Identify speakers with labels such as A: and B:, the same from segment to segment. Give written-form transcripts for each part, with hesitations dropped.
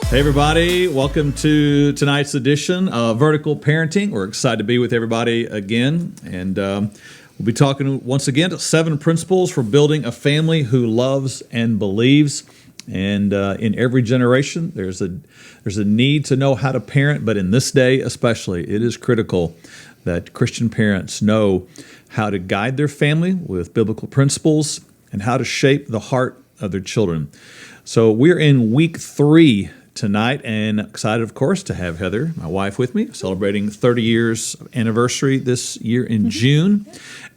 A: Hey everybody, welcome to tonight's edition of Vertical Parenting. We're excited to be with everybody again, and we'll be talking once again to 7 principles for building a family who loves and believes. And in every generation, there's a need to know how to parent, but in this day especially, it is critical that Christian parents know how to guide their family with biblical principles and how to shape the heart of their children. So we're in week 3 tonight, and excited, of course, to have Heather, my wife, with me, celebrating 30 years anniversary this year in June.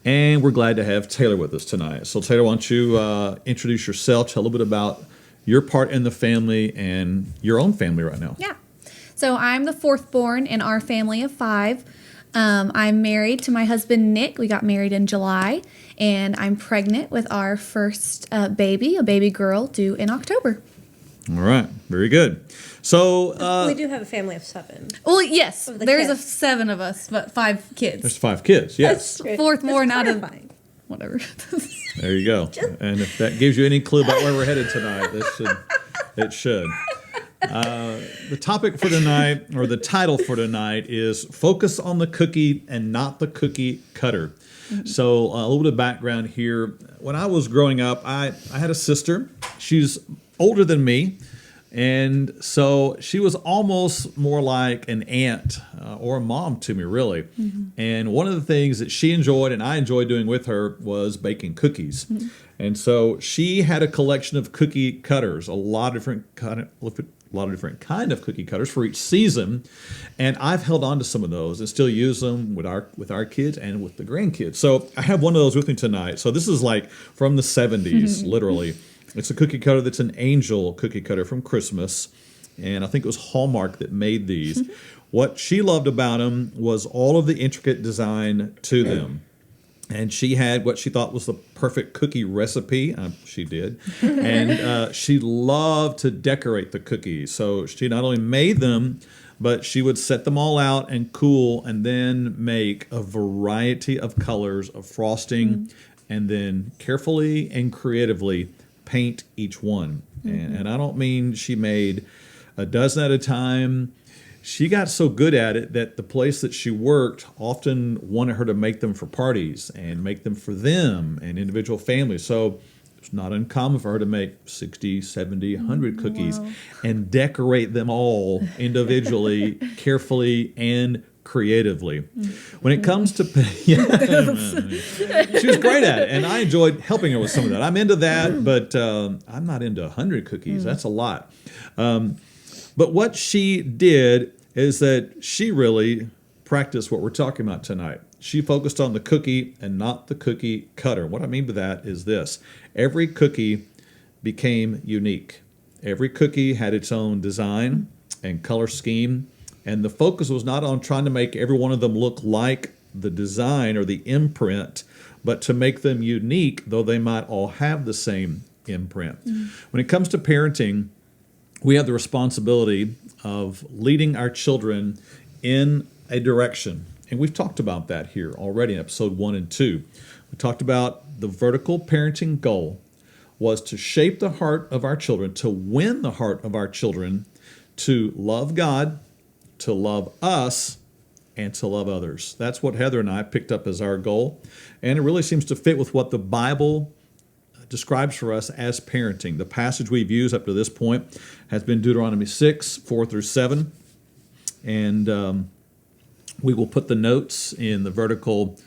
A: And we're glad to have Taylor with us tonight. So Taylor, why don't you introduce yourself, tell a little bit about your part in the family and your own family right now.
B: Yeah. So I'm the 4th born in our family of 5. I'm married to my husband, Nick. We got married in July, and I'm pregnant with our first baby, a baby girl, due in October.
A: All right. Very good. So
C: we do have a family of 7.
B: Well, yes, there's
C: kids.
B: 7 of us, but 5 kids.
A: there's 5 kids, yes.
C: That's
B: 4th born out of
C: clarifying.
B: whatever.
A: There you go. And if that gives you any clue about where we're headed tonight, it should. The topic for tonight, or the title for tonight, is Focus on the Cookie and Not the Cookie Cutter. So a little bit of background here. When I was growing up, I had a sister. She's older than me. And so she was almost more like an aunt or a mom to me, really. And one of the things that she enjoyed and I enjoyed doing with her was baking cookies. And so she had a collection of cookie cutters, a lot of different kind of cookie cutters for each season. And I've held on to some of those and still use them with our kids and with the grandkids. So I have one of those with me tonight. So this is like from the 70s, literally. It's a cookie cutter that's an angel cookie cutter from Christmas, and I think it was Hallmark that made these. What she loved about them was all of the intricate design to them. And she had what she thought was the perfect cookie recipe. She did. And she loved to decorate the cookies. So she not only made them, but she would set them all out and cool and then make a variety of colors of frosting and then carefully and creatively paint each one. And I don't mean she made a dozen at a time. She got so good at it that the place that she worked often wanted her to make them for parties and make them for them and individual families. So it's not uncommon for her to make 60, 70, 100 cookies and decorate them all individually, carefully, and creatively. When it comes to she was great at it, and I enjoyed helping her with some of that. I'm into that, but I'm not into 100 cookies. That's a lot. But what she did is that she really practiced what we're talking about tonight. She focused on the cookie and not the cookie cutter. What I mean by that is this: every cookie became unique. Every cookie had its own design and color scheme. And the focus was not on trying to make every one of them look like the design or the imprint, but to make them unique, though they might all have the same imprint. When it comes to parenting, we have the responsibility of leading our children in a direction. And we've talked about that here already in episode 1 and 2. We talked about the vertical parenting goal was to shape the heart of our children, to win the heart of our children, to love God, to love us, and to love others. That's what Heather and I picked up as our goal. And it really seems to fit with what the Bible describes for us as parenting. The passage we've used up to this point has been Deuteronomy 6, 4 through 7. And we will put the notes in the vertical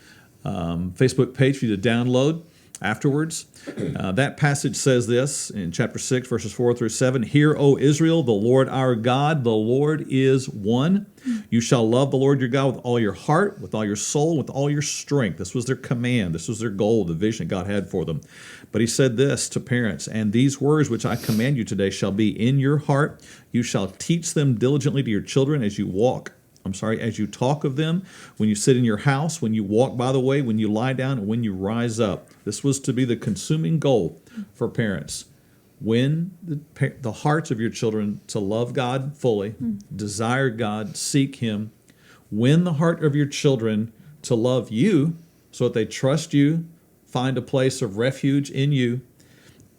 A: Facebook page for you to download afterwards. That passage says this in chapter 6, verses 4 through 7. Hear, O Israel, the Lord our God, the Lord is one. You shall love the Lord your God with all your heart, with all your soul, with all your strength. This was their command. This was their goal, the vision God had for them. But he said this to parents: and these words which I command you today shall be in your heart. You shall teach them diligently to your children as you talk of them, when you sit in your house, when you walk by the way, when you lie down, and when you rise up. This was to be the consuming goal for parents. Win the hearts of your children to love God fully, desire God, seek Him. Win the heart of your children to love you so that they trust you, find a place of refuge in you,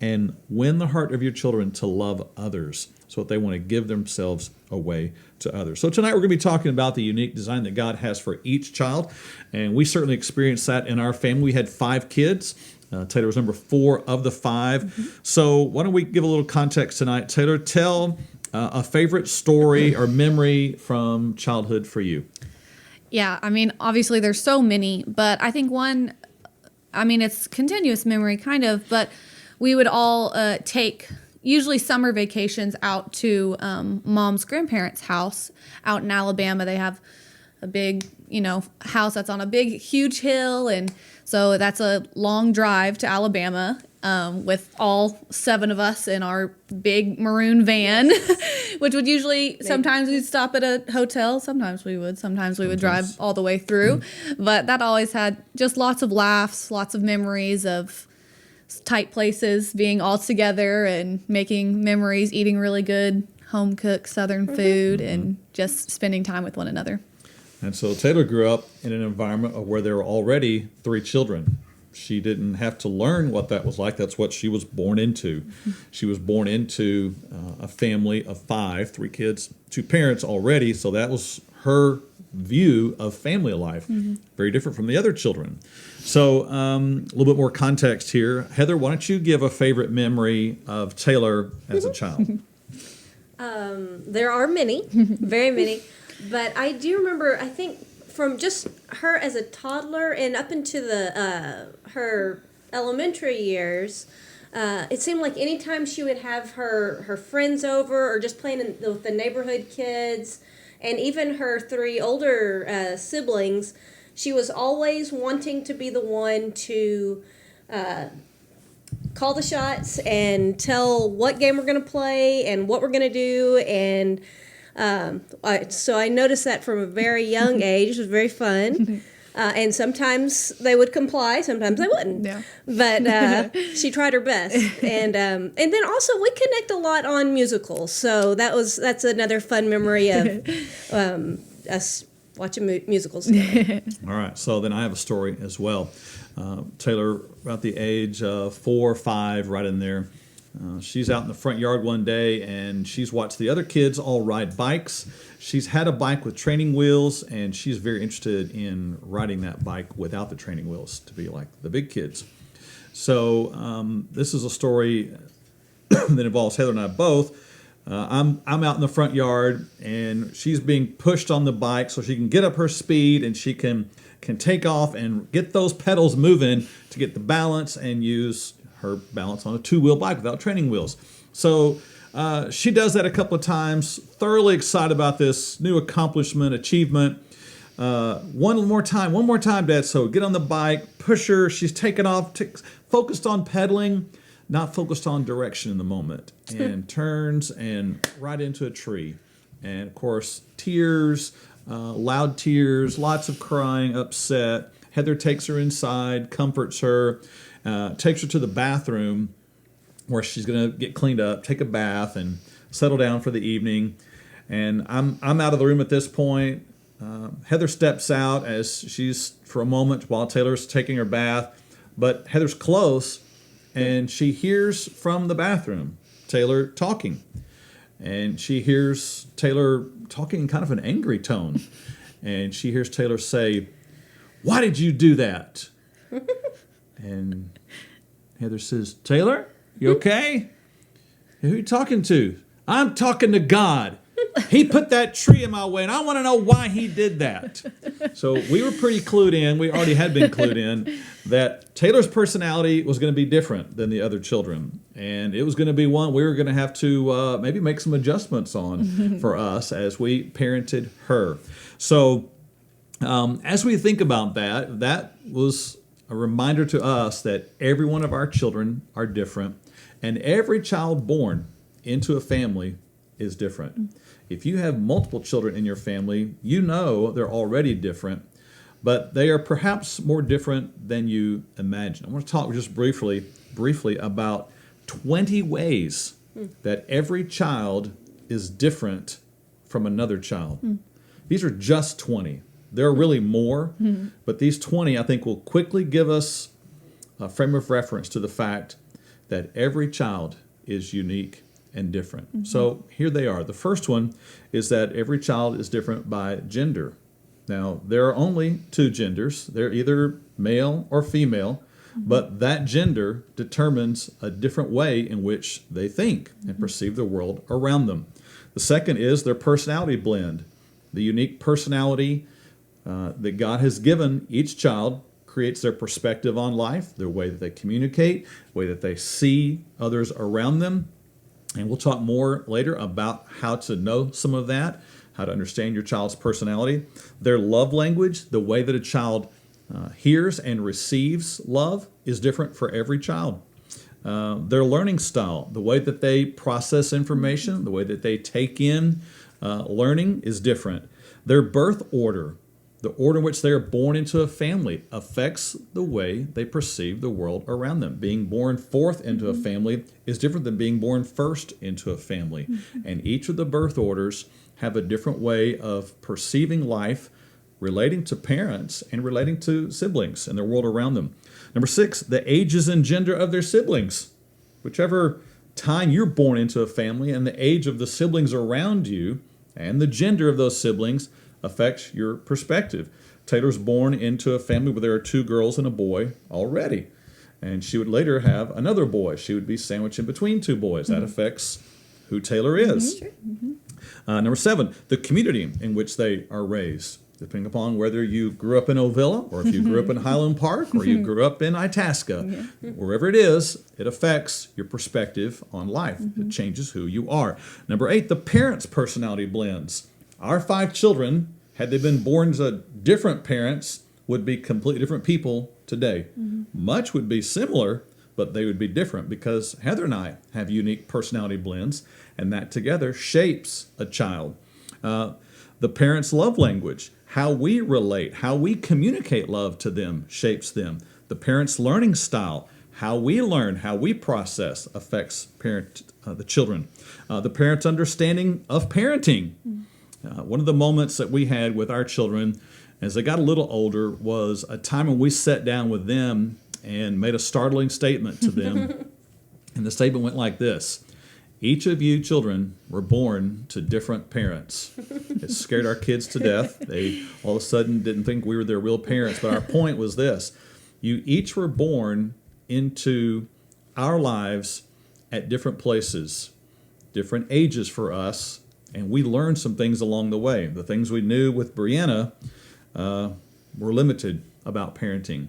A: and win the heart of your children to love others so that they want to give themselves away to others. So tonight we're going to be talking about the unique design that God has for each child, and we certainly experienced that in our family. We had 5 kids. Taylor was number 4 of the 5. So why don't we give a little context tonight? Taylor, tell a favorite story or memory from childhood for you.
B: Yeah, I mean, obviously there's so many, but I think one, I mean, it's continuous memory kind of, but we would all take usually summer vacations out to Mom's grandparents' house out in Alabama. They have a big, house that's on a big, huge hill, and so that's a long drive to Alabama with all 7 of us in our big maroon van, which would usually, sometimes we'd stop at a hotel, sometimes we would drive all the way through, but that always had just lots of laughs, lots of memories of tight places, being all together and making memories, eating really good home-cooked Southern food, and just spending time with one another.
A: And so Taylor grew up in an environment where there were already 3 children. She didn't have to learn what that was like. That's what she was born into. She was born into a family of 5, 3 kids, 2 parents already. So that was her view of family life. Very different from the other children. So a little bit more context here. Heather, why don't you give a favorite memory of Taylor as a child?
C: There are many, very many. But I do remember, I think, from just her as a toddler and up into her elementary years, it seemed like anytime she would have her friends over or just playing with the neighborhood kids, and even her 3 older siblings, she was always wanting to be the one to call the shots and tell what game we're going to play and what we're going to do. And so I noticed that from a very young age. It was very fun. And sometimes they would comply, sometimes they wouldn't. Yeah. But she tried her best. And then also we connect a lot on musicals. So that's another fun memory of us watching musicals together.
A: All right. So then I have a story as well. Taylor, about the age of 4 or 5, right in there. She's out in the front yard one day, and she's watched the other kids all ride bikes. She's had a bike with training wheels, and she's very interested in riding that bike without the training wheels to be like the big kids. So this is a story that involves Heather and I both. I'm out in the front yard, and she's being pushed on the bike so she can get up her speed, and she can take off and get those pedals moving to get the balance and use her balance on a 2-wheel bike without training wheels. So she does that a couple of times, thoroughly excited about this new accomplishment, achievement. One more time, Dad. So get on the bike, push her. She's taken off, focused on pedaling, not focused on direction in the moment, and turns and right into a tree. And of course, tears, loud tears, lots of crying, upset. Heather takes her inside, comforts her, takes her to the bathroom where she's going to get cleaned up, take a bath, and settle down for the evening. And I'm out of the room at this point. Heather steps out as she's, for a moment, while Taylor's taking her bath. But Heather's close, and she hears from the bathroom Taylor talking. And she hears Taylor talking in kind of an angry tone. And she hears Taylor say, "Why did you do that?" And Heather says, "Taylor, you okay? Who are you talking to?" "I'm talking to God. He put that tree in my way, and I want to know why he did that." So we were pretty clued in. We already had been clued in that Taylor's personality was going to be different than the other children. And it was going to be one we were going to have to maybe make some adjustments on for us as we parented her. So as we think about that, that was a reminder to us that every one of our children are different, and every child born into a family is different. If you have multiple children in your family, you know they're already different, but they are perhaps more different than you imagine. I want to talk just briefly about 20 ways that every child is different from another child. These are just 20. There are really more, but these 20, I think, will quickly give us a frame of reference to the fact that every child is unique and different. So here they are. The first one is that every child is different by gender. Now, there are only two genders. They're either male or female, but that gender determines a different way in which they think and perceive the world around them. The second is their personality blend. The unique personality that God has given each child creates their perspective on life, their way that they communicate, the way that they see others around them. And we'll talk more later about how to know some of that, how to understand your child's personality. Their love language, the way that a child hears and receives love, is different for every child. Their learning style, the way that they process information, the way that they take in learning is different. Their birth order, the order in which they are born into a family, affects the way they perceive the world around them. Being born fourth into a family is different than being born first into a family. And each of the birth orders have a different way of perceiving life, relating to parents and relating to siblings and their world around them. Number 6, the ages and gender of their siblings. Whichever time you're born into a family and the age of the siblings around you and the gender of those siblings affects your perspective. Taylor's born into a family where there are 2 girls and a boy already. And she would later have another boy. She would be sandwiched in between 2 boys. That affects who Taylor is. Number 7, the community in which they are raised. Depending upon whether you grew up in Ovilla or if you grew up in Highland Park or you grew up in Itasca, wherever it is, it affects your perspective on life. It changes who you are. Number 8, the parents' personality blends. Our 5 children, had they been born to different parents, would be completely different people today. Much would be similar, but they would be different because Heather and I have unique personality blends, and that together shapes a child. The parents' love language, how we relate, how we communicate love to them shapes them. The parents' learning style, how we learn, how we process affects the children. The parents' understanding of parenting. One of the moments that we had with our children as they got a little older was a time when we sat down with them and made a startling statement to them. And the statement went like this: each of you children were born to different parents. It scared our kids to death. They all of a sudden didn't think we were their real parents. But our point was this: you each were born into our lives at different places, different ages for us, and we learned some things along the way. The things we knew with Brianna were limited about parenting.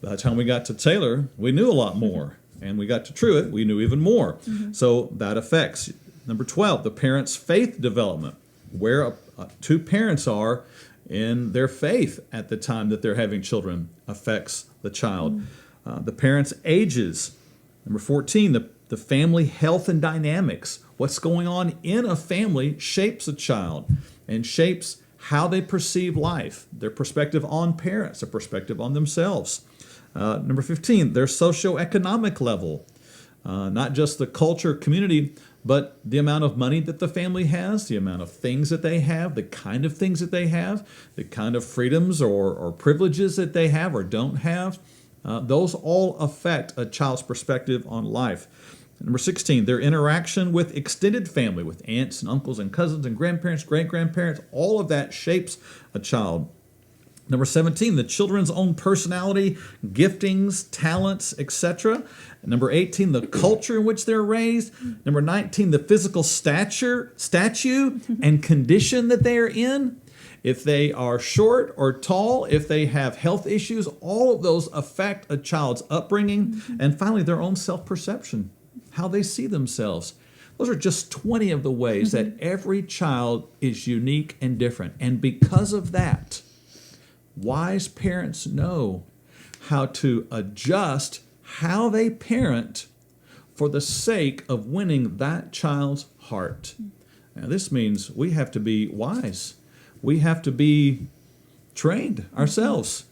A: By the time we got to Taylor, we knew a lot more. And we got to Truett, we knew even more. So that affects. Number 12, the parents' faith development, where 2 parents are in their faith at the time that they're having children affects the child. The parents' ages. Number 14, the family health and dynamics. What's going on in a family shapes a child and shapes how they perceive life, their perspective on parents, their perspective on themselves. Number 15, their socioeconomic level, not just the culture, community, but the amount of money that the family has, the amount of things that they have, the kind of things that they have, the kind of freedoms or privileges that they have or don't have. Those all affect a child's perspective on life. Number 16, their interaction with extended family, with aunts and uncles and cousins and grandparents, great-grandparents, all of that shapes a child. Number 17, the children's own personality, giftings, talents, etc. Number 18, the culture in which they're raised. Number 19, the physical statue and condition that they are in. If they are short or tall, if they have health issues, all of those affect a child's upbringing. And finally, their own self-perception, how they see themselves. Those are just 20 of the ways that every child is unique and different. And because of that, wise parents know how to adjust how they parent for the sake of winning that child's heart. Now, this means we have to be wise. We have to be trained ourselves.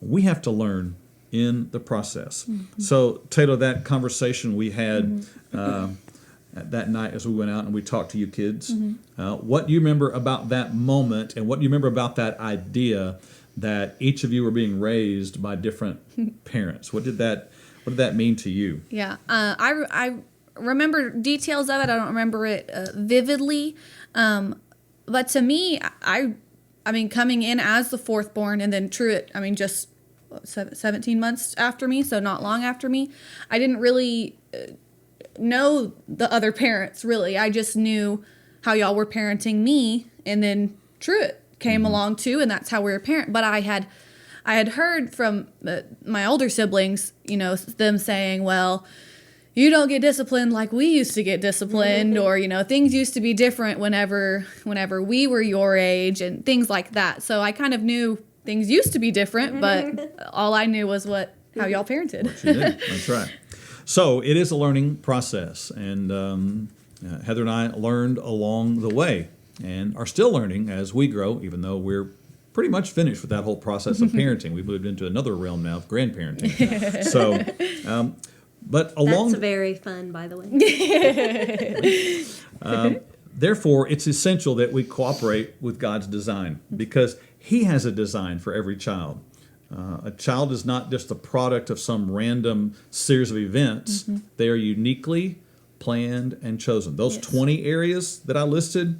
A: We have to learn in the process. So, Taylor, that conversation we had that night as we went out and we talked to you kids, what do you remember about that moment, and what do you remember about that idea that each of you were being raised by different parents? What did that mean to you?
B: Yeah, I remember details of it. I don't remember it vividly. But to me, I mean, coming in as the fourth born and then Truett, I mean, just 17 months after me, so not long after me, I didn't really know the other parents, really. I just knew how y'all were parenting me, and then Truett came along too, and that's how we were parent. But I had heard from my older siblings, you know, them saying, well, you don't get disciplined like we used to get disciplined, or, you know, things used to be different whenever we were your age and things like that. So I kind of knew things used to be different, but all I knew was how y'all parented.
A: What you did. That's right. So it is a learning process, and Heather and I learned along the way and are still learning as we grow, even though we're pretty much finished with that whole process of parenting. We've moved into another realm now of grandparenting. So, but along...
C: That's very fun, by the way.
A: Therefore, it's essential that we cooperate with God's design, because He has a design for every child. A child is not just the product of some random series of events. They are uniquely planned and chosen. Those 20 areas that I listed,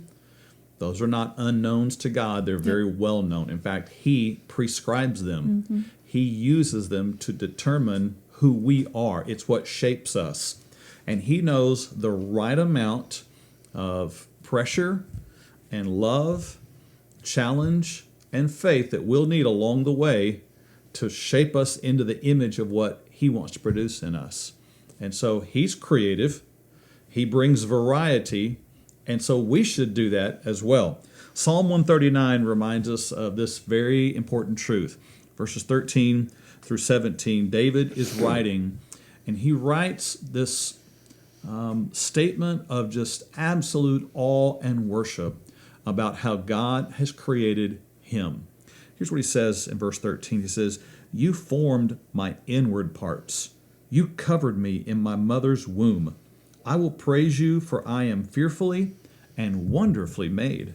A: those are not unknowns to God. They're very well known. In fact, He prescribes them. He uses them to determine who we are. It's what shapes us. And He knows the right amount of pressure and love, challenge, and faith that we'll need along the way to shape us into the image of what He wants to produce in us. And so He's creative. He brings variety. And so we should do that as well. Psalm 139 reminds us of this very important truth. Verses 13 through 17, David is writing, and he writes this statement of just absolute awe and worship about how God has created him. Here's what he says in verse 13. He says, "You formed my inward parts. You covered me in my mother's womb. I will praise you, for I am fearfully and wonderfully made.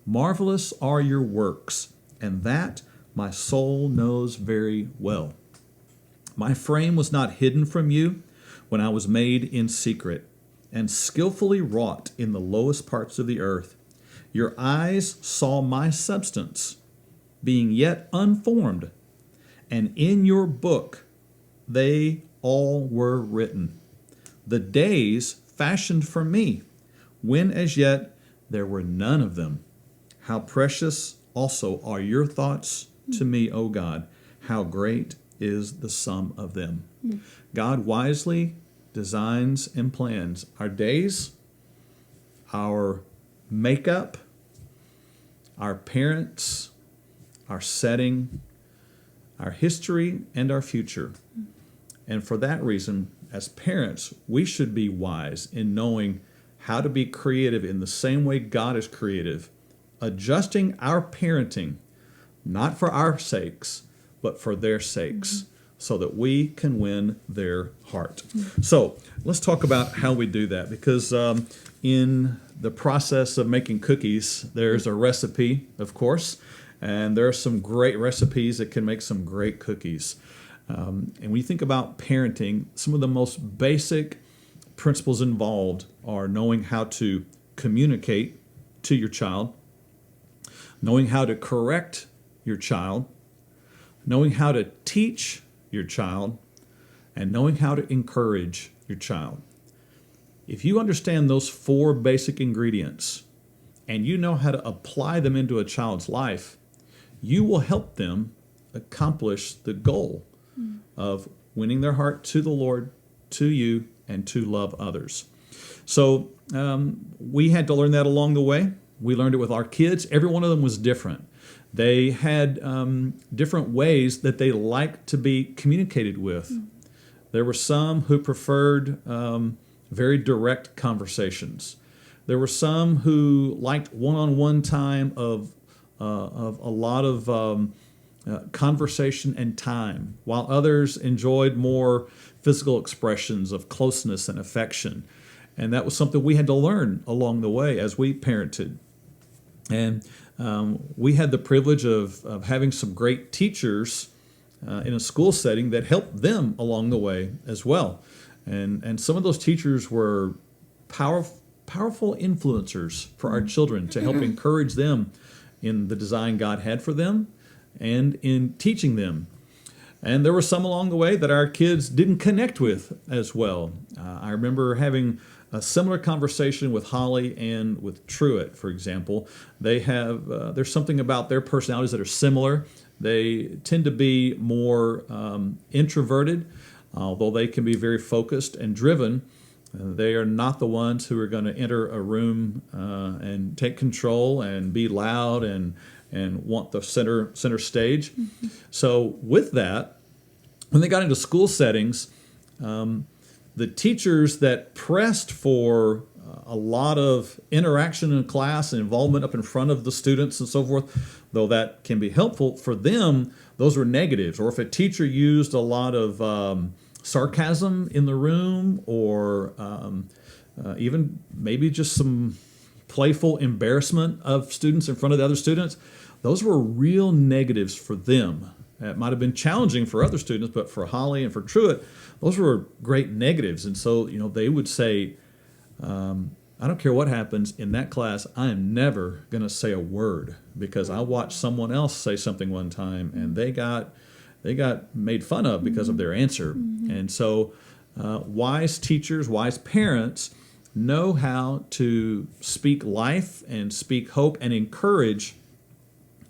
A: Marvelous are your works, and that my soul knows very well. My frame was not hidden from you when I was made in secret and skillfully wrought in the lowest parts of the earth. Your eyes saw my substance, being yet unformed, and in your book they all were written. The days fashioned for me, when as yet there were none of them. How precious also are your thoughts to me, O God. How great is the sum of them." God wisely designs and plans our days, our makeup, our parents, our setting, our history, and our future. And for that reason, as parents, we should be wise in knowing how to be creative in the same way God is creative, adjusting our parenting, not for our sakes, but for their sakes, so that we can win their heart. So let's talk about how we do that, because in the process of making cookies, there's a recipe, of course, and there are some great recipes that can make some great cookies. And when you think about parenting, some of the most basic principles involved are knowing how to communicate to your child, knowing how to correct your child, knowing how to teach your child, and knowing how to encourage your child. If you understand those four basic ingredients and you know how to apply them into a child's life, you will help them accomplish the goal of winning their heart to the Lord, to you, and to love others. So we had to learn that along the way. We learned it with our kids. Every one of them was different. They had different ways that they liked to be communicated with. There were some who preferred very direct conversations. There were some who liked one-on-one time of a lot of conversation and time, while others enjoyed more physical expressions of closeness and affection. And that was something we had to learn along the way as we parented. And we had the privilege of having some great teachers in a school setting that helped them along the way as well. And some of those teachers were powerful influencers for our children to help encourage them in the design God had for them and in teaching them. And there were some along the way that our kids didn't connect with as well. I remember having a similar conversation with Holly and with Truett, for example. They have there's something about their personalities that are similar. They tend to be more introverted, although they can be very focused and driven. They are not the ones who are going to enter a room and take control and be loud and want the center stage. Mm-hmm. So with that, when they got into school settings, the teachers that pressed for a lot of interaction in class and involvement up in front of the students and so forth, though that can be helpful for them, those were negatives. Or if a teacher used a lot of sarcasm in the room, or even maybe just some playful embarrassment of students in front of the other students, those were real negatives for them. It might have been challenging for other students, but for Holly and for Truett, those were great negatives. And so, they would say, I don't care what happens in that class, I am never going to say a word, because I watched someone else say something one time and they got made fun of because of their answer. Mm-hmm. And so wise teachers, wise parents know how to speak life and speak hope and encourage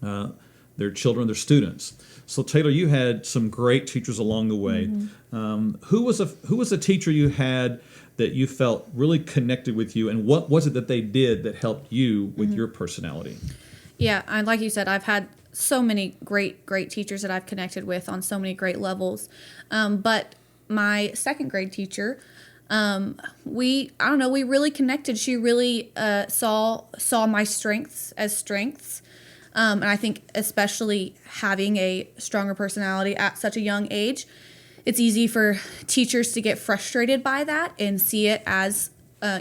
A: their children, their students. So Taylor, you had some great teachers along the way. Mm-hmm. Who was a teacher you had that you felt really connected with you, and what was it that they did that helped you with your personality?
B: Yeah, and like you said, I've had so many great teachers that I've connected with on so many great levels. But my second grade teacher, we really connected. She really saw my strengths as strengths. And I think especially having a stronger personality at such a young age, it's easy for teachers to get frustrated by that and see it as, a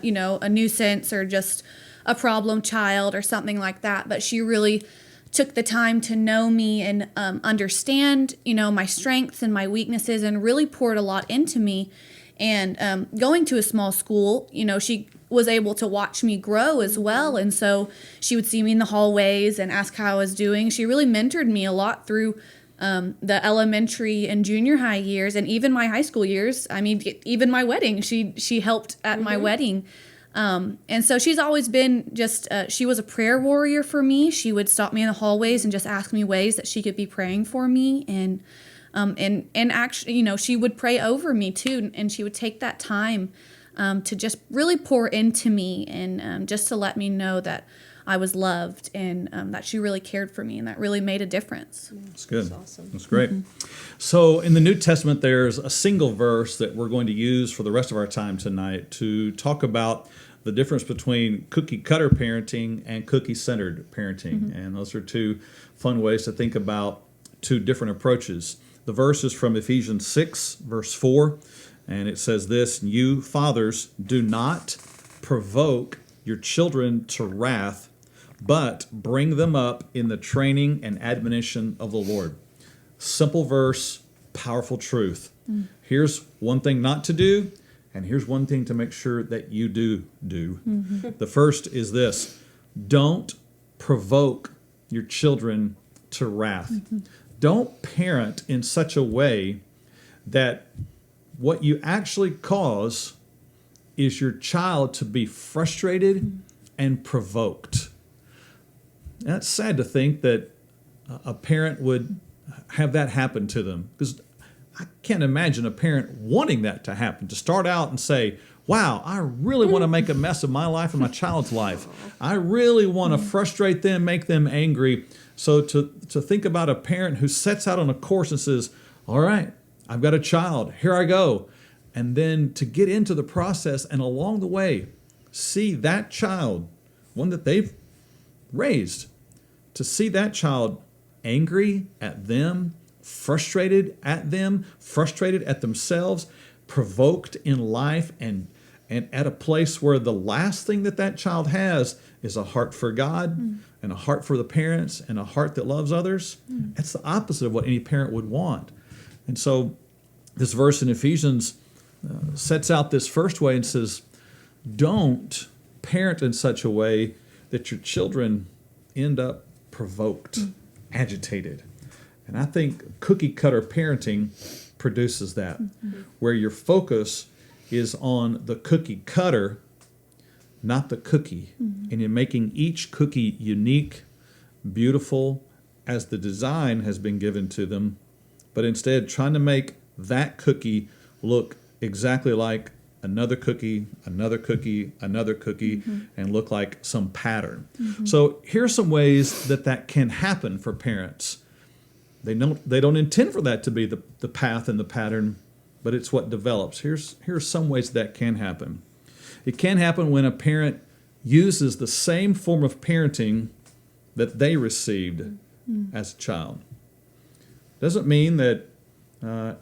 B: nuisance or just a problem child or something like that. But she really took the time to know me and understand, my strengths and my weaknesses, and really poured a lot into me. And going to a small school, she was able to watch me grow as well. And so she would see me in the hallways and ask how I was doing. She really mentored me a lot through the elementary and junior high years, and even my high school years. I mean, even my wedding, she helped at my wedding. And so she's always been just, she was a prayer warrior for me. She would stop me in the hallways and just ask me ways that she could be praying for me. And actually, she would pray over me too. And she would take that time to just really pour into me and just to let me know that I was loved and that she really cared for me, and that really made a difference.
A: That's good.
C: That's awesome.
A: That's great. Mm-hmm. So in the New Testament, there's a single verse that we're going to use for the rest of our time tonight to talk about the difference between cookie-cutter parenting and cookie-centered parenting. Mm-hmm. And those are two fun ways to think about two different approaches. The verse is from Ephesians 6, verse 4, and it says this: "You fathers, do not provoke your children to wrath, but bring them up in the training and admonition of the Lord." Simple verse, powerful truth. Here's one thing not to do, and here's one thing to make sure that you do. Mm-hmm. The first is this: don't provoke your children to wrath. Mm-hmm. Don't parent in such a way that what you actually cause is your child to be frustrated and provoked. And it's sad to think that a parent would have that happen to them, because I can't imagine a parent wanting that to happen, to start out and say, wow, I really want to make a mess of my life and my child's life. I really want to frustrate them, make them angry. So to think about a parent who sets out on a course and says, all right, I've got a child, here I go. And then to get into the process and along the way, see that child, one that they've raised, to see that child angry at them, frustrated at them, frustrated at themselves, provoked in life, and at a place where the last thing that child has is a heart for God and a heart for the parents and a heart that loves others. That's the opposite of what any parent would want. And so this verse in Ephesians sets out this first way and says, don't parent in such a way that your children end up provoked, agitated. And I think cookie cutter parenting produces that, where your focus is on the cookie cutter, not the cookie. And you're making each cookie unique, beautiful, as the design has been given to them, but instead trying to make that cookie look exactly like another cookie, another cookie, another cookie, and look like some pattern. So here's some ways that can happen for parents. They don't intend for that to be the path and the pattern, but it's what develops. Here's some ways that can happen. It can happen when a parent uses the same form of parenting that they received as a child. Doesn't mean that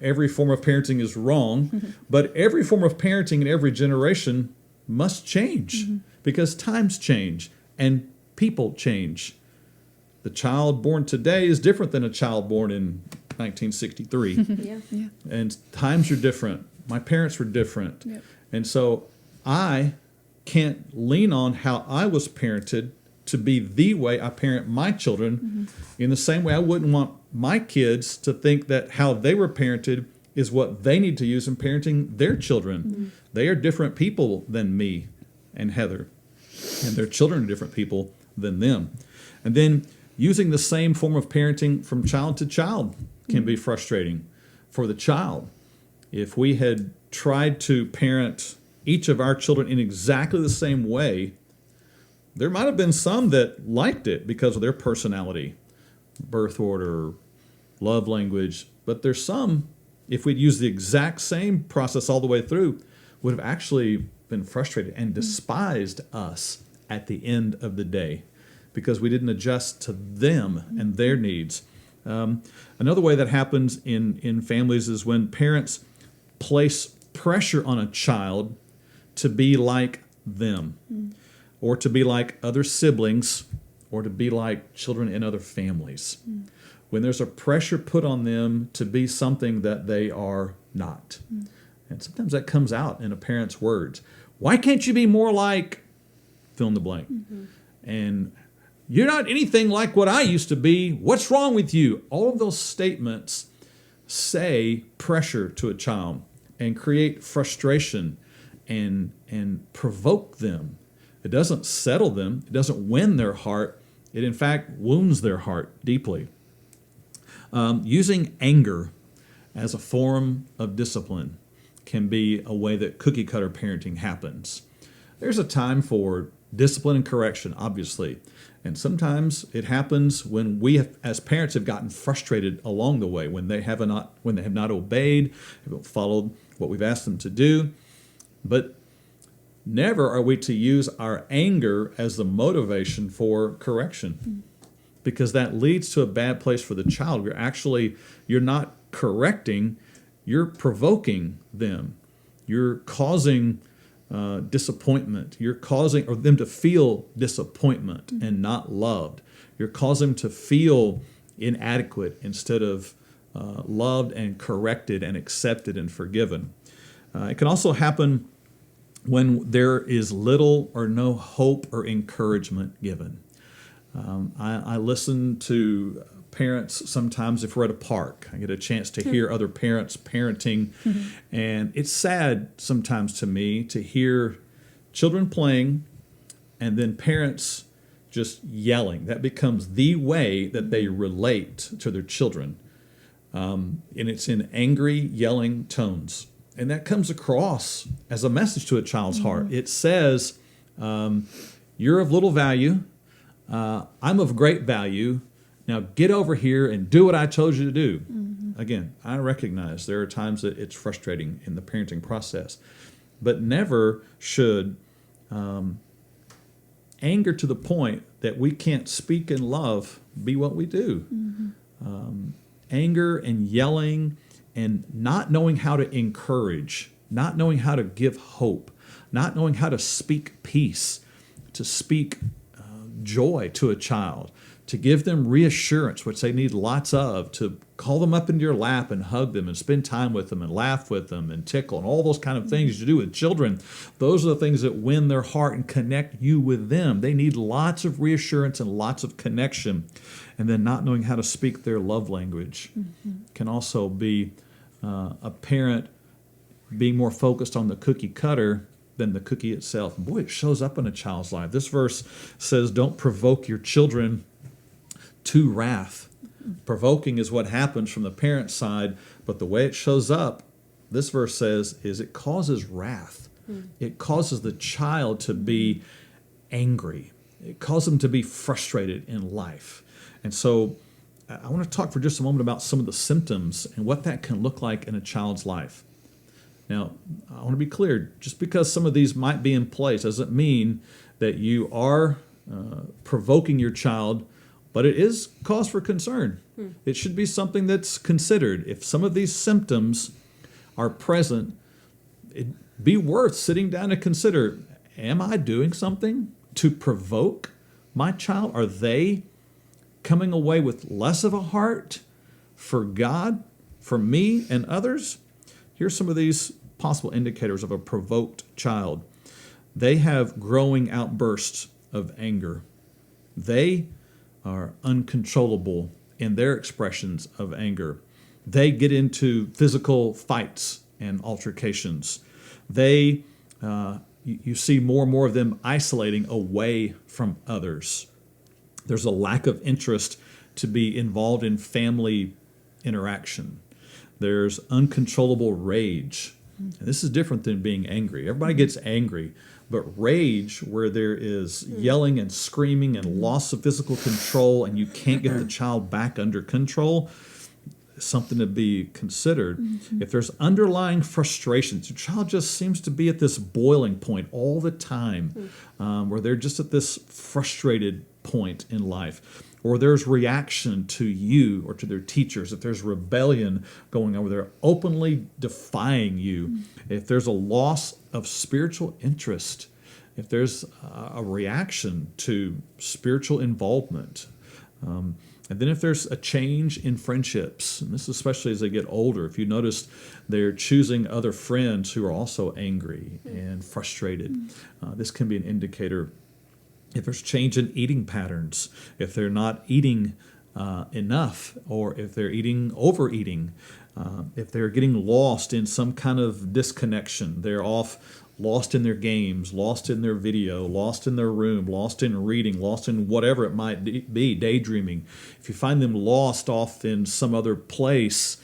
A: every form of parenting is wrong, but every form of parenting in every generation must change because times change and people change. The child born today is different than a child born in 1963. And times are different. My parents were different. And so I can't lean on how I was parented to be the way I parent my children. In the same way, I wouldn't want my kids to think that how they were parented is what they need to use in parenting their children. They are different people than me and Heather, and their children are different people than them. And then using the same form of parenting from child to child can be frustrating for the child. If we had tried to parent each of our children in exactly the same way, there might have been some that liked it because of their personality, birth order, love language. But there's some, if we'd used the exact same process all the way through, would have actually been frustrated and despised us at the end of the day because we didn't adjust to them and their needs. Another way that happens in families is when parents place pressure on a child to be like them. Or to be like other siblings, or to be like children in other families. When there's a pressure put on them to be something that they are not. And sometimes that comes out in a parent's words. Why can't you be more like fill in the blank? And you're not anything like what I used to be. What's wrong with you? All of those statements say pressure to a child and create frustration and provoke them. It doesn't settle them. It doesn't win their heart. It, in fact, wounds their heart deeply. Using anger as a form of discipline can be a way that cookie-cutter parenting happens. There's a time for discipline and correction, obviously. And sometimes it happens when we, as parents, have gotten frustrated along the way, when they have not obeyed, haven't followed what we've asked them to do. But never are we to use our anger as the motivation for correction, because that leads to a bad place for the child. You're not correcting, you're provoking them. You're causing disappointment. You're causing them to feel disappointment and not loved. You're causing them to feel inadequate instead of loved and corrected and accepted and forgiven. It can also happen when there is little or no hope or encouragement given. I listen to parents sometimes if we're at a park. I get a chance to hear other parents parenting, and it's sad sometimes to me to hear children playing and then parents just yelling. That becomes the way that they relate to their children. And it's in angry, yelling tones. And that comes across as a message to a child's heart. It says, you're of little value. I'm of great value. Now get over here and do what I told you to do. Again, I recognize there are times that it's frustrating in the parenting process. But never should anger to the point that we can't speak in love be what we do. Anger and yelling and not knowing how to encourage, not knowing how to give hope, not knowing how to speak peace, to speak joy to a child, to give them reassurance, which they need lots of, to call them up into your lap and hug them and spend time with them and laugh with them and tickle and all those kind of things you do with children. Those are the things that win their heart and connect you with them. They need lots of reassurance and lots of connection. And then not knowing how to speak their love language can also be a parent being more focused on the cookie cutter than the cookie itself. And boy, it shows up in a child's life. This verse says, don't provoke your children to wrath. Provoking is what happens from the parent's side, but the way it shows up, this verse says, is it causes wrath. It causes the child to be angry. It causes them to be frustrated in life. And so I want to talk for just a moment about some of the symptoms and what that can look like in a child's life. Now, I want to be clear, just because some of these might be in place doesn't mean that you are provoking your child, but it is cause for concern. It should be something that's considered. If some of these symptoms are present, it'd be worth sitting down to consider, am I doing something to provoke my child? Are they coming away with less of a heart for God, for me, and others? Here's some of these possible indicators of a provoked child. They have growing outbursts of anger. They are uncontrollable in their expressions of anger. They get into physical fights and altercations. They, you see more and more of them isolating away from others. There's a lack of interest to be involved in family interaction. There's uncontrollable rage. And this is different than being angry. Everybody gets angry, but rage, where there is yelling and screaming and loss of physical control and you can't get the child back under control, is something to be considered. If there's underlying frustrations, your child just seems to be at this boiling point all the time, where they're just at this frustrated point in life. Or there's reaction to you or to their teachers. If there's rebellion going on, where they're openly defying you. If there's a loss of spiritual interest. If there's a reaction to spiritual involvement. And then if there's a change in friendships, and this especially as they get older, if you notice they're choosing other friends who are also angry and frustrated, this can be an indicator. If there's change in eating patterns, if they're not eating enough, or if they're overeating, if they're getting lost in some kind of disconnection, they're lost in their games, lost in their video, lost in their room, lost in reading, lost in whatever it might be, daydreaming. If you find them lost off in some other place,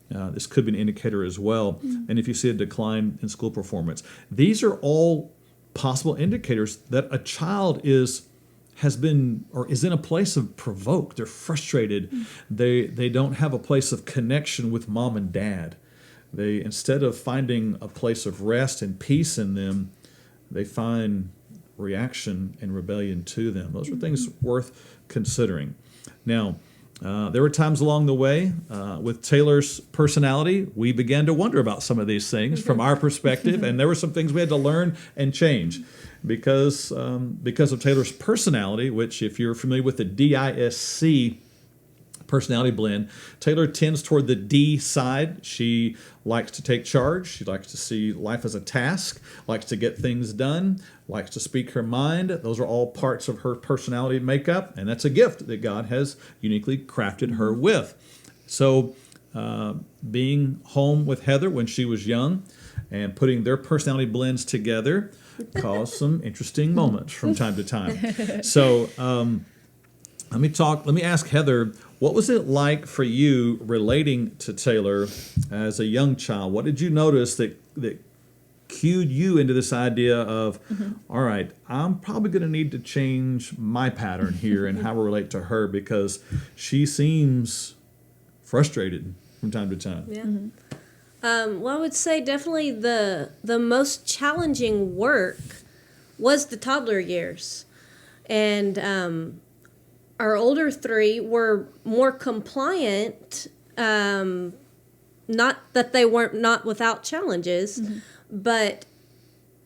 A: this could be an indicator as well. And if you see a decline in school performance, these are all possible indicators that a child has been or is in a place of provoked. They're frustrated. They don't have a place of connection with mom and dad. They, instead of finding a place of rest and peace in them, they find reaction and rebellion to them. Those are things worth considering. Now, there were times along the way with Taylor's personality, we began to wonder about some of these things from our perspective, and there were some things we had to learn and change because of Taylor's personality, which if you're familiar with the DISC personality blend, Taylor tends toward the D side. She likes to take charge. She likes to see life as a task, likes to get things done, likes to speak her mind. Those are all parts of her personality makeup, and that's a gift that God has uniquely crafted her with. So being home with Heather when she was young and putting their personality blends together caused some interesting moments from time to time. So let me ask Heather, what was it like for you relating to Taylor as a young child? What did you notice that cued you into this idea of, all right, I'm probably going to need to change my pattern here and how I relate to her because she seems frustrated from time to time.
C: Yeah. Well, I would say definitely the most challenging work was the toddler years. And our older three were more compliant, not that they weren't not without challenges, but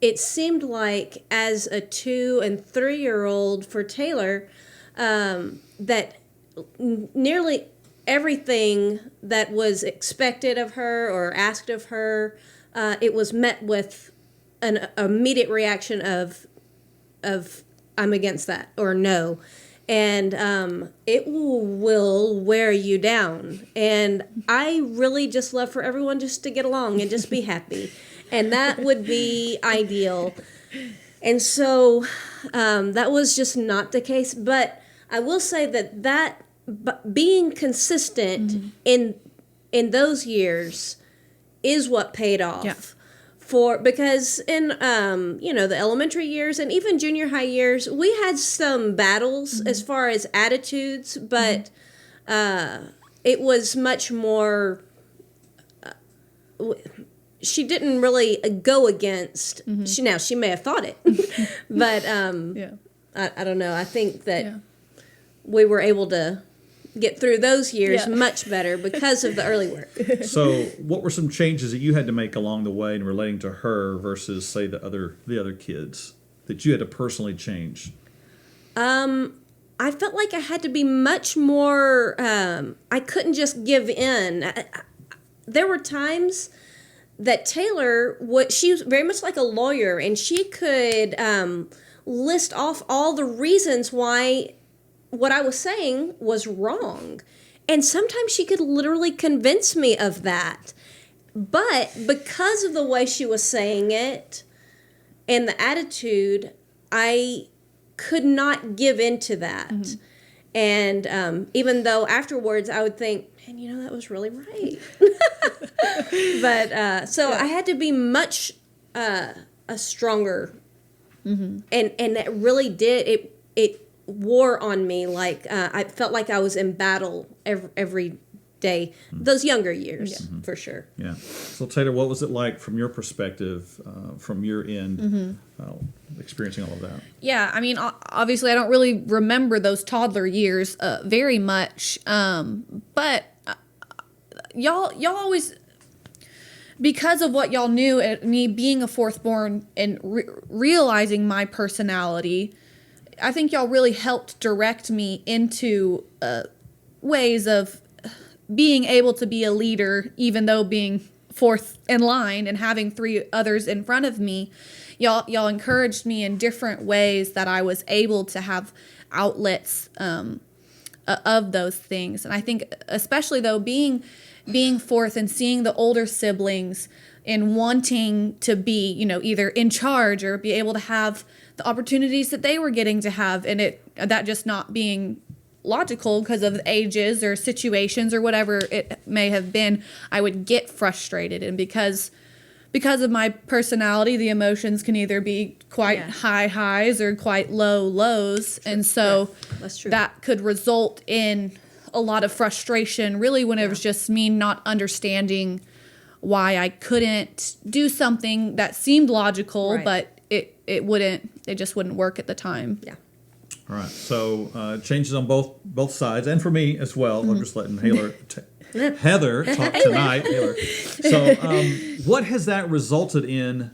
C: it seemed like as a 2 and 3 year old for Taylor, that nearly everything that was expected of her or asked of her, it was met with an immediate reaction of I'm against that or no. And it will wear you down. And I really just love for everyone just to get along and just be happy. And that would be ideal. And so that was just not the case. But I will say that being consistent in those years is what paid off.
B: Yeah.
C: Because in the elementary years and even junior high years, we had some battles as far as attitudes, but it was much more. She didn't really go against. She may have thought it, but I don't know. I think that we were able to get through those years much better because of the early work.
A: So, what were some changes that you had to make along the way in relating to her versus, say, the other kids that you had to personally change?
C: I felt like I had to be much more. I couldn't just give in. There were times that Taylor, she was very much like a lawyer, and she could list off all the reasons why what I was saying was wrong. And sometimes she could literally convince me of that. But because of the way she was saying it and the attitude, I could not give in to that. And even though afterwards I would think, man, that was really right. But I had to be much a stronger. And that really did, it wore on me. Like I felt like I was in battle every day. Those younger years, for sure.
A: Yeah. So Taylor, what was it like from your perspective, from your end, experiencing all of that?
B: Yeah, I mean, obviously I don't really remember those toddler years very much, but y'all always, because of what y'all knew, me being a fourthborn and realizing my personality, I think y'all really helped direct me into ways of being able to be a leader, even though being fourth in line and having three others in front of me. Y'all encouraged me in different ways that I was able to have outlets of those things. And I think especially though being fourth and seeing the older siblings and wanting to be, either in charge or be able to have the opportunities that they were getting to have, and that just not being logical because of ages or situations or whatever it may have been, I would get frustrated. And because of my personality, the emotions can either be quite high highs or quite low lows. And so
C: that's true.
B: That could result in a lot of frustration, really, when it was just me not understanding why I couldn't do something that seemed logical, but it just wouldn't work at the time.
C: Yeah.
A: All right. So changes on both sides, and for me as well. I'm just letting Heather talk tonight. Taylor. So what has that resulted in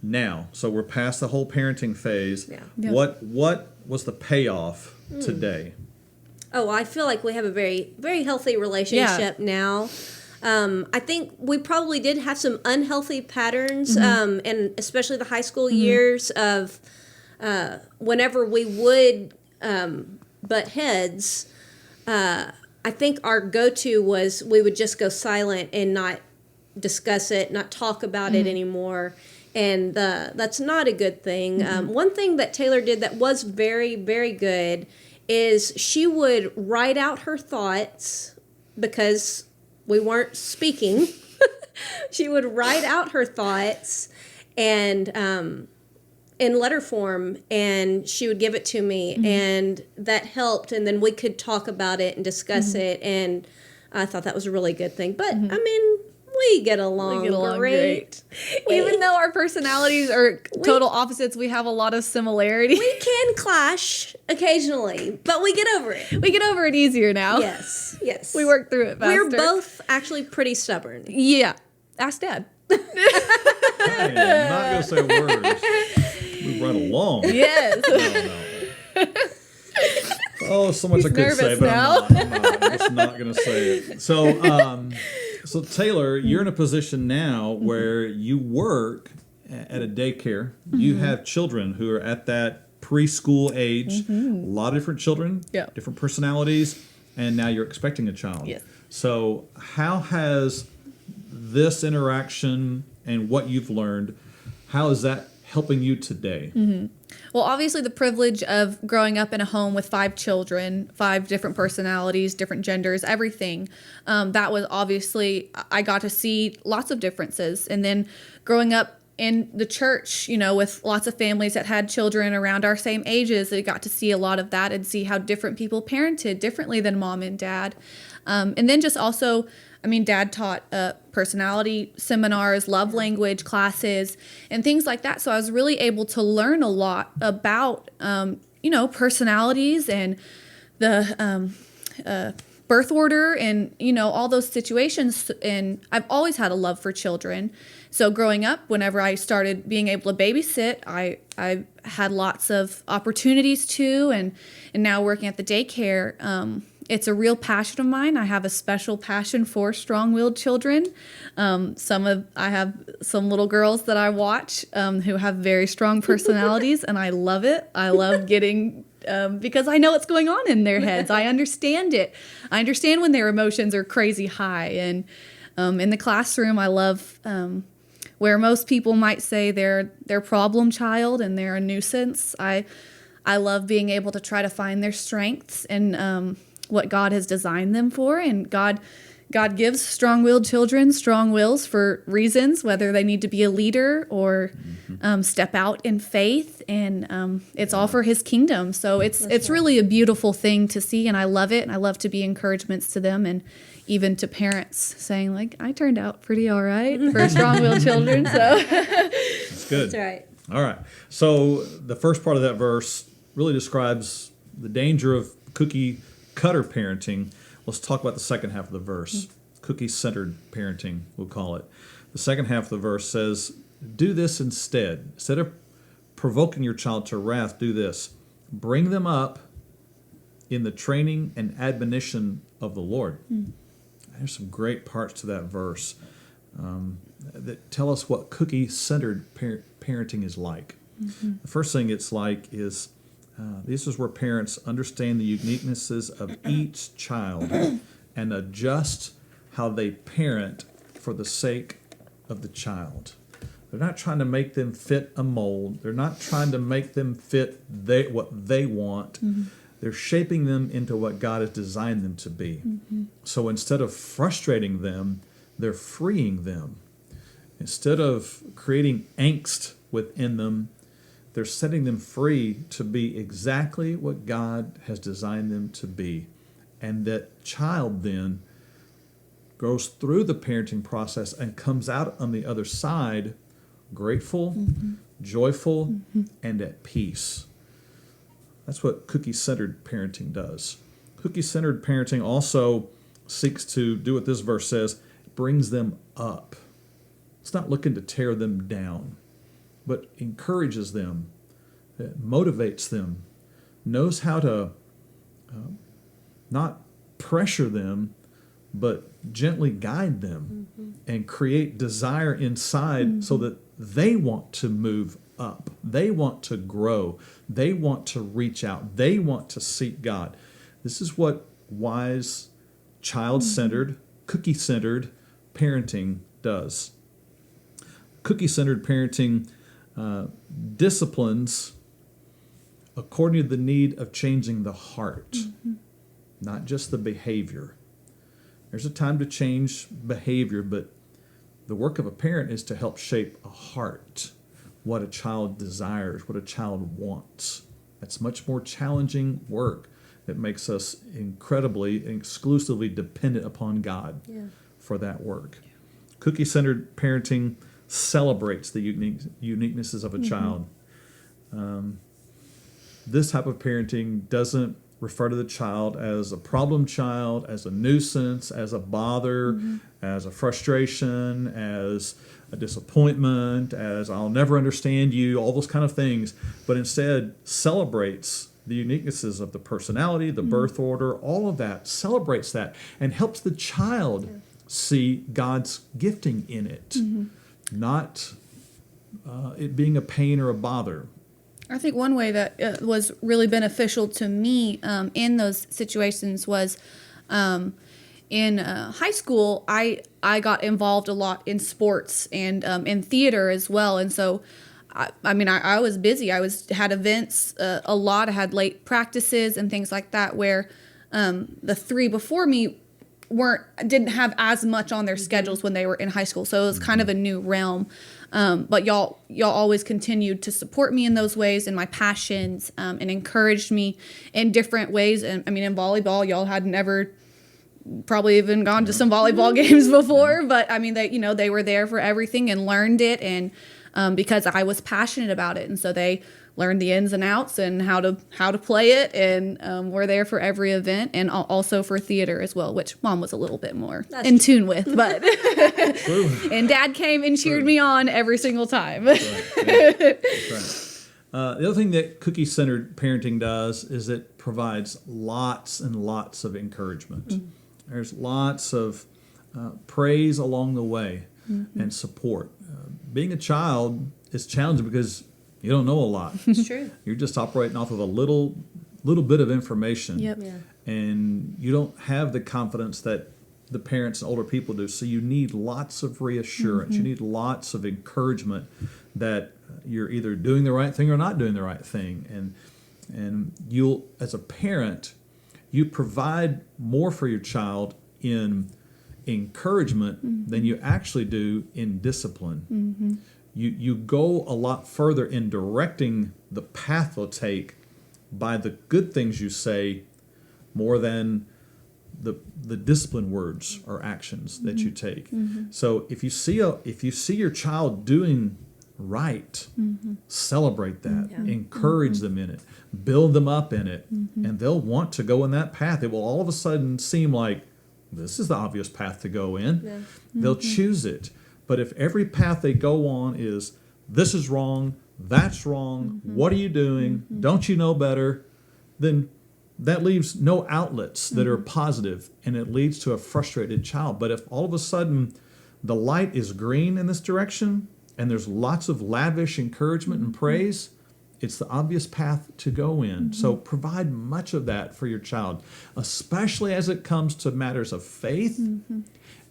A: now? So we're past the whole parenting phase.
C: Yeah.
A: What was the payoff today?
C: Oh, I feel like we have a very, very healthy relationship now. I think we probably did have some unhealthy patterns, and especially the high school years of whenever we would butt heads. I think our go-to was we would just go silent and not discuss it, not talk about it anymore. And that's not a good thing. One thing that Taylor did that was very, very good is she would write out her thoughts because we weren't speaking. She would write out her thoughts and in letter form, and she would give it to me, and that helped. And then we could talk about it and discuss it, and I thought that was a really good thing. But I mean, we get along great.
B: Even though our personalities are total opposites, we have a lot of similarities.
C: We can clash occasionally, but we get over it.
B: We get over it easier now.
C: Yes.
B: We work through it faster.
C: We're both actually pretty stubborn.
B: Yeah. Ask Dad.
A: I am not going to say words. We run along.
B: Yes.
A: No. Oh, so much I could say,
B: nervous
A: but
B: now.
A: I'm just not going to say it. So Taylor, you're in a position now where you work at a daycare. You have children who are at that preschool age. A lot of different children,
B: Yeah.
A: different personalities, and now you're expecting a child.
B: Yes.
A: So how has this interaction and what you've learned, how is that helping you today?
B: Well, obviously, the privilege of growing up in a home with 5 children, 5 different personalities, different genders, everything, that was obviously, I got to see lots of differences. And then growing up in the church, with lots of families that had children around our same ages, I got to see a lot of that and see how different people parented differently than mom and dad. And then just also, Dad taught personality seminars, love language classes, and things like that. So I was really able to learn a lot about, personalities and the birth order and, all those situations. And I've always had a love for children. So growing up, whenever I started being able to babysit, I had lots of opportunities to, and now working at the daycare, it's a real passion of mine. I have a special passion for strong-willed children. I have some little girls that I watch who have very strong personalities, and I love it. I love getting because I know what's going on in their heads. I understand it. I understand when their emotions are crazy high. And in the classroom, I love where most people might say they're problem child and they're a nuisance. I love being able to try to find their strengths and what God has designed them for. And God gives strong-willed children strong wills for reasons, whether they need to be a leader or step out in faith. And it's all for His kingdom. So it's really a beautiful thing to see, and I love it. And I love to be encouragements to them and even to parents saying, like, I turned out pretty all right for strong-willed children. So
A: That's good.
C: That's right.
A: All right. So the first part of that verse really describes the danger of cookie cutter parenting. Let's talk about the second half of the verse. Cookie-centered parenting, we'll call it. The second half of the verse says, do this instead. Instead of provoking your child to wrath, do this. Bring them up in the training and admonition of the Lord. There's some great parts to that verse that tell us what cookie-centered parenting is like. The first thing it's like is this is where parents understand the uniquenesses of each child and adjust how they parent for the sake of the child. They're not trying to make them fit a mold. They're not trying to make them fit what they want. They're shaping them into what God has designed them to be. So instead of frustrating them, they're freeing them. Instead of creating angst within them, they're setting them free to be exactly what God has designed them to be. And that child then goes through the parenting process and comes out on the other side grateful, joyful, and at peace. That's what cookie-centered parenting does. Cookie-centered parenting also seeks to do what this verse says, it brings them up. It's not looking to tear them down, but encourages them, motivates them, knows how to not pressure them, but gently guide them and create desire inside so that they want to move up. They want to grow. They want to reach out. They want to seek God. This is what wise, child-centered, cookie-centered parenting does. Cookie-centered parenting disciplines according to the need of changing the heart, not just the behavior. There's a time to change behavior, but the work of a parent is to help shape a heart, what a child desires, what a child wants. That's much more challenging work that makes us incredibly and exclusively dependent upon God for that work. Cookie-centered parenting celebrates the uniquenesses of a child. This type of parenting doesn't refer to the child as a problem child, as a nuisance, as a bother, as a frustration, as a disappointment, as I'll never understand you, all those kind of things, but instead celebrates the uniquenesses of the personality, the birth order, all of that, celebrates that, and helps the child see God's gifting in it, not it being a pain or a bother.
B: I think one way that was really beneficial to me in those situations was in high school, I got involved a lot in sports and in theater as well. And so, I was busy. Had events a lot. I had late practices and things like that where the three before me didn't have as much on their schedules when they were in high school. So it was kind of a new realm. But y'all always continued to support me in those ways and my passions, and encouraged me in different ways. And in volleyball, y'all had never probably even gone to some volleyball games before, but they were there for everything and learned it. And because I was passionate about it. And so they learned the ins and outs and how to play it, and we're there for every event, and also for theater as well, which Mom was a little bit more in tune with, but and Dad came and cheered me on every single time.
A: That's right. The other thing that cookie-centered parenting does is it provides lots and lots of encouragement. There's lots of praise along the way and support. Being a child is challenging because you don't know a lot.
C: It's true.
A: You're just operating off of a little bit of information.
B: Yep.
C: Yeah.
A: And you don't have the confidence that the parents and older people do. So you need lots of reassurance. You need lots of encouragement that you're either doing the right thing or not doing the right thing. And you'll, as a parent, you provide more for your child in encouragement than you actually do in discipline. You go a lot further in directing the path they'll take by the good things you say more than the discipline words or actions that you take. So if you see your child doing right, celebrate that, encourage them in it, build them up in it, and they'll want to go in that path. It will all of a sudden seem like this is the obvious path to go in.
C: Yeah.
A: They'll choose it. But if every path they go on is, this is wrong, that's wrong, what are you doing, don't you know better, then that leaves no outlets that are positive, and it leads to a frustrated child. But if all of a sudden the light is green in this direction, and there's lots of lavish encouragement and praise, it's the obvious path to go in. So provide much of that for your child, especially as it comes to matters of faith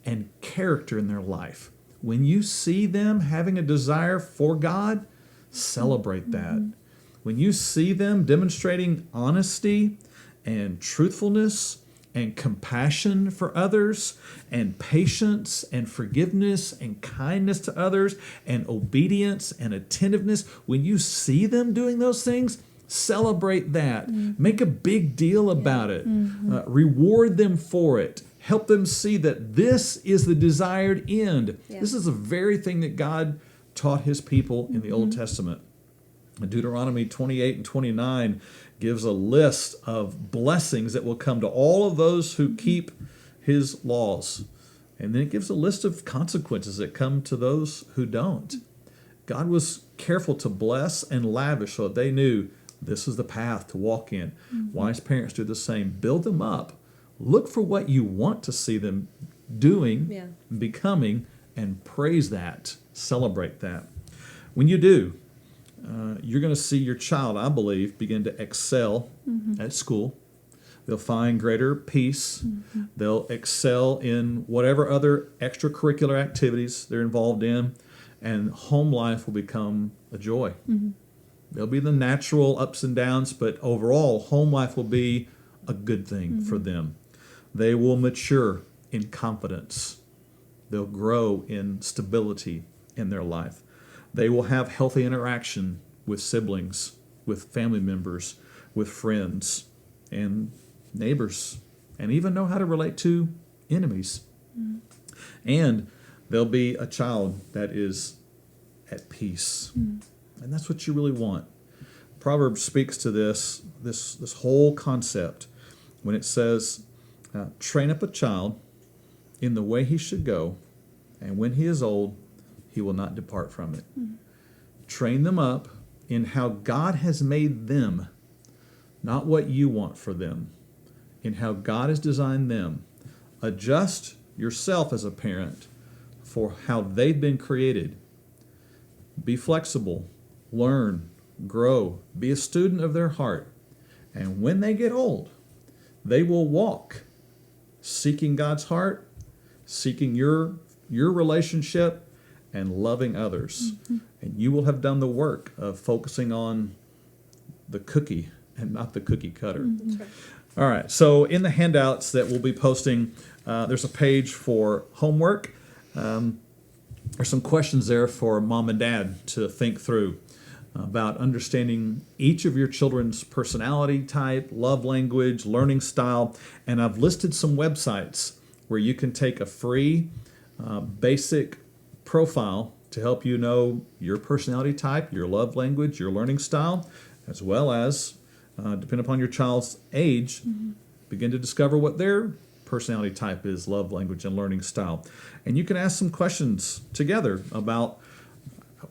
A: and character in their life. When you see them having a desire for God, celebrate that. When you see them demonstrating honesty and truthfulness and compassion for others and patience and forgiveness and kindness to others and obedience and attentiveness, when you see them doing those things, celebrate that. Make a big deal about it. Reward them for it. Help them see that this is the desired end.
C: Yeah.
A: This is the very thing that God taught his people in the Old Testament. Deuteronomy 28 and 29 gives a list of blessings that will come to all of those who keep his laws. And then it gives a list of consequences that come to those who don't. God was careful to bless and lavish so that they knew this is the path to walk in. Wise parents do the same. Build them up. Look for what you want to see them doing, becoming, and praise that. Celebrate that. When you do, you're going to see your child, I believe, begin to excel at school. They'll find greater peace. They'll excel in whatever other extracurricular activities they're involved in, and home life will become a joy. There'll be the natural ups and downs, but overall, home life will be a good thing for them. They will mature in confidence. They'll grow in stability in their life. They will have healthy interaction with siblings, with family members, with friends and neighbors, and even know how to relate to enemies. And they'll be a child that is at peace. And that's what you really want. Proverbs speaks to this whole concept when it says, train up a child in the way he should go, and when he is old, he will not depart from it. Train them up in how God has made them. not what you want for them, in how God has designed them. Adjust yourself as a parent for how they've been created. Be flexible, learn, grow, be a student of their heart. And when they get old, they will walk seeking God's heart, seeking your relationship, and loving others. Mm-hmm. And you will have done the work of focusing on the cookie and not the cookie cutter. Mm-hmm. That's right. All right, so in the handouts that we'll be posting, there's a page for homework. There's some questions there for mom and dad to think through about understanding each of your children's personality type, love language, learning style, and I've listed some websites where you can take a free basic profile to help you know your personality type, your love language, your learning style, as well as, depending upon your child's age, begin to discover what their personality type is, love language, and learning style. And you can ask some questions together about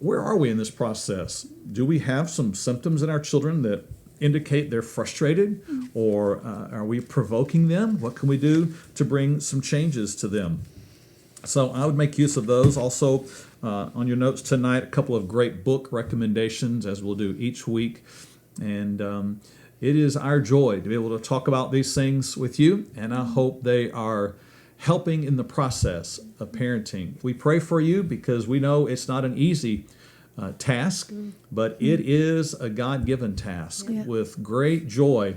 A: where are we in this process? Do we have some symptoms in our children that indicate they're frustrated, or are we provoking them? What can we do to bring some changes to them? So I would make use of those. Also, on your notes tonight, a couple of great book recommendations, as we'll do each week. And it is our joy to be able to talk about these things with you, and I hope they are helping in the process of parenting. We pray for you because we know it's not an easy task, but it is a God-given task with great joy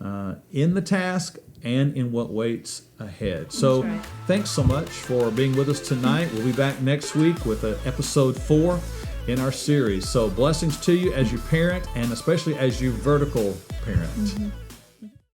A: in the task and in what waits ahead. So thanks so much for being with us tonight. We'll be back next week with episode 4 in our series. So blessings to you as you parent, and especially as you vertical parent.